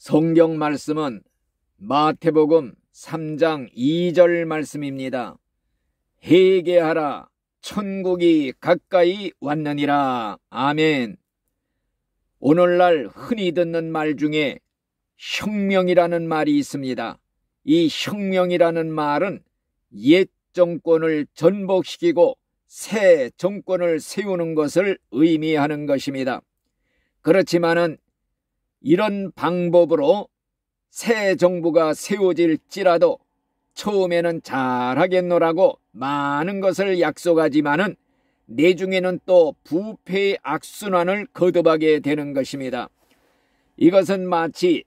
성경 말씀은 마태복음 3장 2절 말씀입니다. 회개하라, 천국이 가까이 왔느니라. 아멘. 오늘날 흔히 듣는 말 중에 혁명이라는 말이 있습니다. 이 혁명이라는 말은 옛 정권을 전복시키고 새 정권을 세우는 것을 의미하는 것입니다. 그렇지만은 이런 방법으로 새 정부가 세워질지라도 처음에는 잘하겠노라고 많은 것을 약속하지만은 내중에는 또 부패의 악순환을 거듭하게 되는 것입니다. 이것은 마치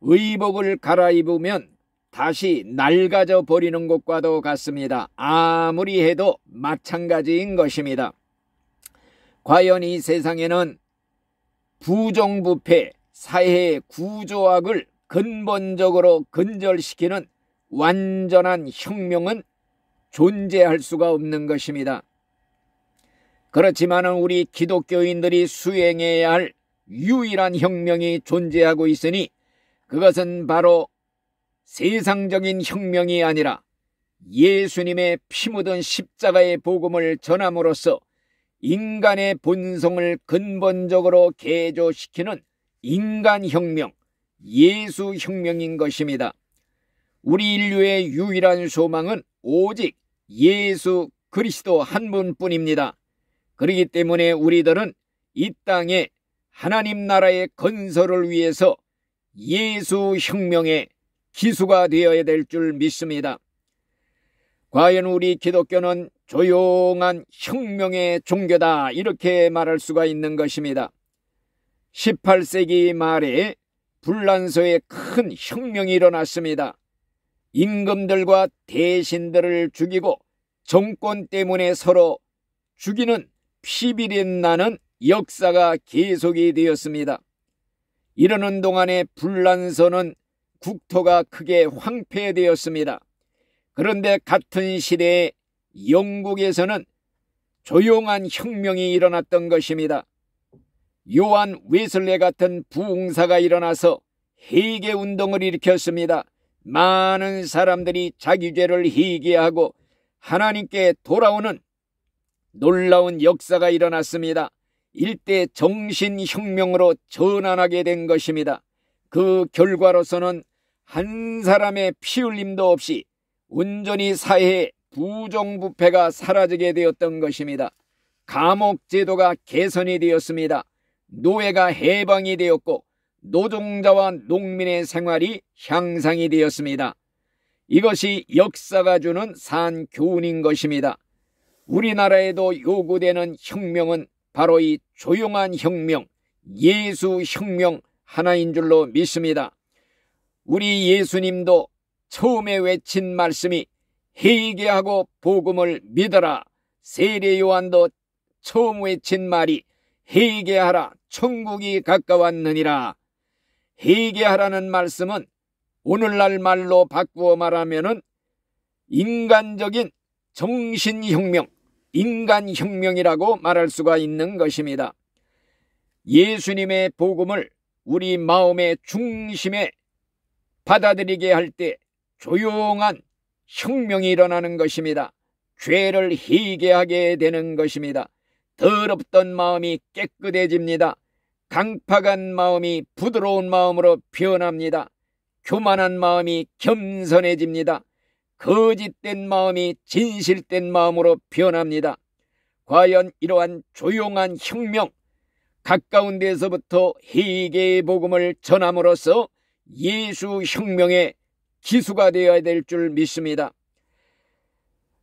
의복을 갈아입으면 다시 낡아져 버리는 것과도 같습니다. 아무리 해도 마찬가지인 것입니다. 과연 이 세상에는 부정부패, 사회의 구조학을 근본적으로 근절시키는 완전한 혁명은 존재할 수가 없는 것입니다. 그렇지만 우리 기독교인들이 수행해야 할 유일한 혁명이 존재하고 있으니 그것은 바로 세상적인 혁명이 아니라 예수님의 피 묻은 십자가의 복음을 전함으로써 인간의 본성을 근본적으로 개조시키는 인간혁명, 예수혁명인 것입니다. 우리 인류의 유일한 소망은 오직 예수 그리스도 한 분뿐입니다. 그렇기 때문에 우리들은 이 땅에 하나님 나라의 건설을 위해서 예수혁명의 기수가 되어야 될 줄 믿습니다. 과연 우리 기독교는 조용한 혁명의 종교다, 이렇게 말할 수가 있는 것입니다. 18세기 말에 불란서에 큰 혁명이 일어났습니다. 임금들과 대신들을 죽이고 정권 때문에 서로 죽이는 피비린 나는 역사가 계속이 되었습니다. 이러는 동안에 불란서는 국토가 크게 황폐되었습니다. 그런데 같은 시대에 영국에서는 조용한 혁명이 일어났던 것입니다. 요한 웨슬레 같은 부흥사가 일어나서 회개운동을 일으켰습니다. 많은 사람들이 자기 죄를 회개하고 하나님께 돌아오는 놀라운 역사가 일어났습니다. 일대 정신혁명으로 전환하게 된 것입니다. 그 결과로서는 한 사람의 피 흘림도 없이 온전히 사회의 부정부패가 사라지게 되었던 것입니다. 감옥제도가 개선이 되었습니다. 노예가 해방이 되었고 노동자와 농민의 생활이 향상이 되었습니다. 이것이 역사가 주는 산 교훈인 것입니다. 우리나라에도 요구되는 혁명은 바로 이 조용한 혁명, 예수혁명 하나인 줄로 믿습니다. 우리 예수님도 처음에 외친 말씀이 회개하고 복음을 믿어라. 세례 요한도 처음 외친 말이 회개하라, 천국이 가까웠느니라. 회개하라는 말씀은 오늘날 말로 바꾸어 말하면은 인간적인 정신혁명, 인간혁명이라고 말할 수가 있는 것입니다. 예수님의 복음을 우리 마음의 중심에 받아들이게 할 때 조용한 혁명이 일어나는 것입니다. 죄를 회개하게 되는 것입니다. 더럽던 마음이 깨끗해집니다. 강팍한 마음이 부드러운 마음으로 변합니다. 교만한 마음이 겸손해집니다. 거짓된 마음이 진실된 마음으로 변합니다. 과연 이러한 조용한 혁명, 가까운 데서부터 회개의 복음을 전함으로써 예수 혁명의 기수가 되어야 될 줄 믿습니다.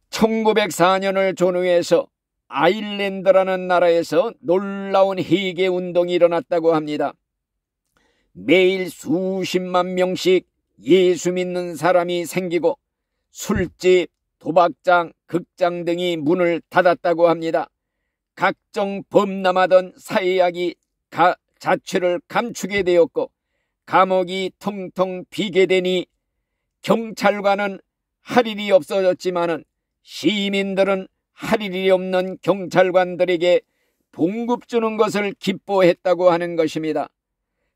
1904년을 전후해서 아일랜드라는 나라에서 놀라운 회개 운동이 일어났다고 합니다. 매일 수십만 명씩 예수 믿는 사람이 생기고 술집, 도박장, 극장 등이 문을 닫았다고 합니다. 각종 범람하던 사회학이 자취를 감추게 되었고 감옥이 텅텅 비게 되니 경찰관은 할 일이 없어졌지만은 시민들은 할 일이 없는 경찰관들에게 봉급 주는 것을 기뻐했다고 하는 것입니다.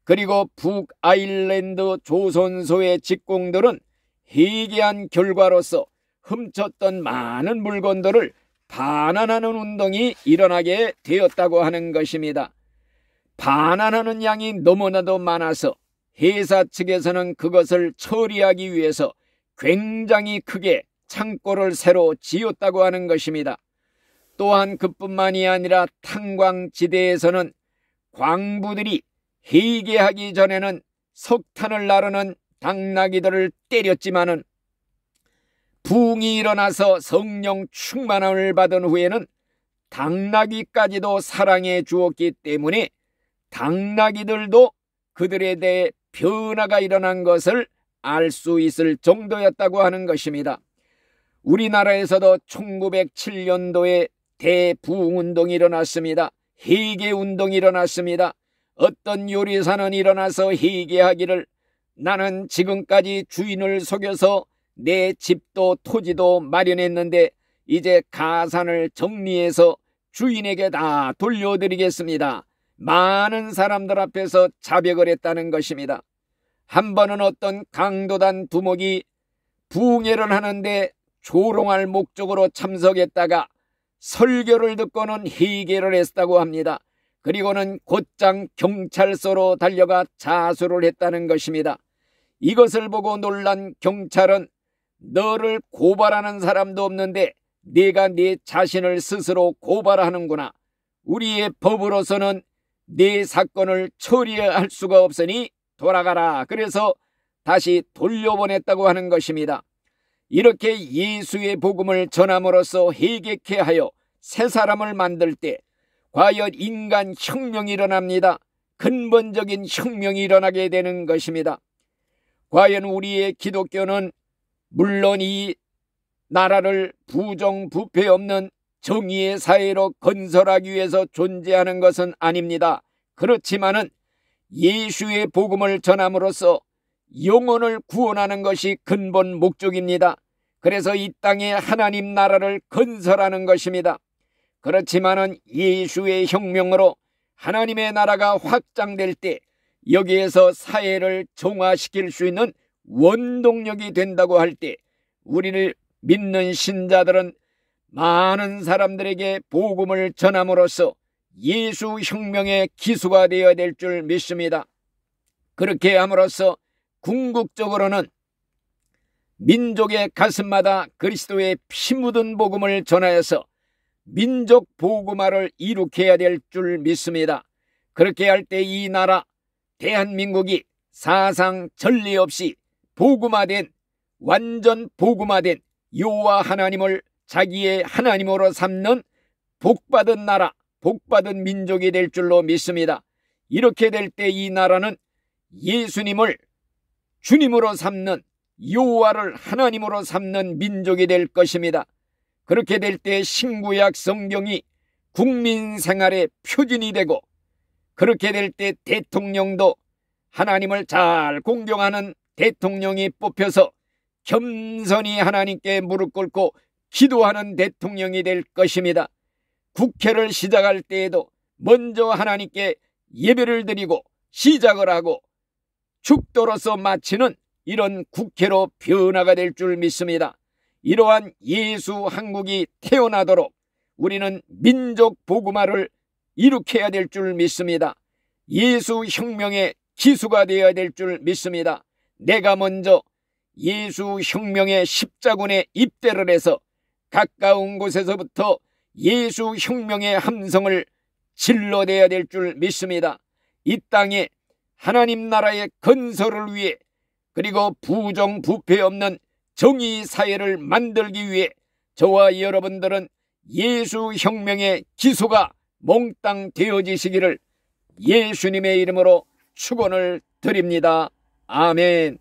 그리고 북아일랜드 조선소의 직공들은 회개한 결과로서 훔쳤던 많은 물건들을 반환하는 운동이 일어나게 되었다고 하는 것입니다. 반환하는 양이 너무나도 많아서 회사 측에서는 그것을 처리하기 위해서 굉장히 크게 창고를 새로 지었다고 하는 것입니다. 또한 그뿐만이 아니라 탄광지대에서는 광부들이 회개하기 전에는 석탄을 나르는 당나귀들을 때렸지만은 부흥이 일어나서 성령 충만함을 받은 후에는 당나귀까지도 사랑해 주었기 때문에 당나귀들도 그들에 대해 변화가 일어난 것을 알 수 있을 정도였다고 하는 것입니다. 우리나라에서도 1907년도에 대부흥운동이 일어났습니다. 회개운동이 일어났습니다. 어떤 요리사는 일어나서 회개하기를, 나는 지금까지 주인을 속여서 내 집도 토지도 마련했는데 이제 가산을 정리해서 주인에게 다 돌려드리겠습니다. 많은 사람들 앞에서 자백을 했다는 것입니다. 한 번은 어떤 강도단 두목이 부흥회를 하는데 조롱할 목적으로 참석했다가 설교를 듣고는 회개를 했다고 합니다. 그리고는 곧장 경찰서로 달려가 자수를 했다는 것입니다. 이것을 보고 놀란 경찰은 너를 고발하는 사람도 없는데 네가 네 자신을 스스로 고발하는구나. 우리의 법으로서는 네 사건을 처리할 수가 없으니 돌아가라. 그래서 다시 돌려보냈다고 하는 것입니다. 이렇게 예수의 복음을 전함으로써 회개케 하여 새 사람을 만들 때 과연 인간 혁명이 일어납니다. 근본적인 혁명이 일어나게 되는 것입니다. 과연 우리의 기독교는 물론 이 나라를 부정부패 없는 정의의 사회로 건설하기 위해서 존재하는 것은 아닙니다. 그렇지만은 예수의 복음을 전함으로써 영혼을 구원하는 것이 근본 목적입니다. 그래서 이 땅에 하나님 나라를 건설하는 것입니다. 그렇지만은 예수의 혁명으로 하나님의 나라가 확장될 때 여기에서 사회를 정화시킬 수 있는 원동력이 된다고 할 때 우리를 믿는 신자들은 많은 사람들에게 복음을 전함으로써 예수 혁명의 기수가 되어야 될 줄 믿습니다. 그렇게 함으로써 궁극적으로는 민족의 가슴마다 그리스도의 피 묻은 복음을 전하여서 민족 복음화를 이룩해야 될 줄 믿습니다. 그렇게 할 때 이 나라 대한민국이 사상 전례 없이 복음화된, 완전 복음화된 여호와 하나님을 자기의 하나님으로 삼는 복받은 나라, 복받은 민족이 될 줄로 믿습니다. 이렇게 될 때 이 나라는 예수님을 주님으로 삼는, 여호와를 하나님으로 삼는 민족이 될 것입니다. 그렇게 될 때 신구약 성경이 국민 생활의 표준이 되고, 그렇게 될 때 대통령도 하나님을 잘 공경하는 대통령이 뽑혀서 겸손히 하나님께 무릎 꿇고 기도하는 대통령이 될 것입니다. 국회를 시작할 때에도 먼저 하나님께 예배를 드리고 시작을 하고 축도로서 마치는 이런 국회로 변화가 될 줄 믿습니다. 이러한 예수 한국이 태어나도록 우리는 민족 복음화를 이룩해야 될 줄 믿습니다. 예수 혁명의 기수가 되어야 될 줄 믿습니다. 내가 먼저 예수 혁명의 십자군에 입대를 해서 가까운 곳에서부터 예수 혁명의 함성을 질러대야 될 줄 믿습니다. 이 땅에 하나님 나라의 건설을 위해, 그리고 부정부패 없는 정의 사회를 만들기 위해 저와 여러분들은 예수 혁명의 기수가 몽땅 되어지시기를 예수님의 이름으로 축원을 드립니다. 아멘.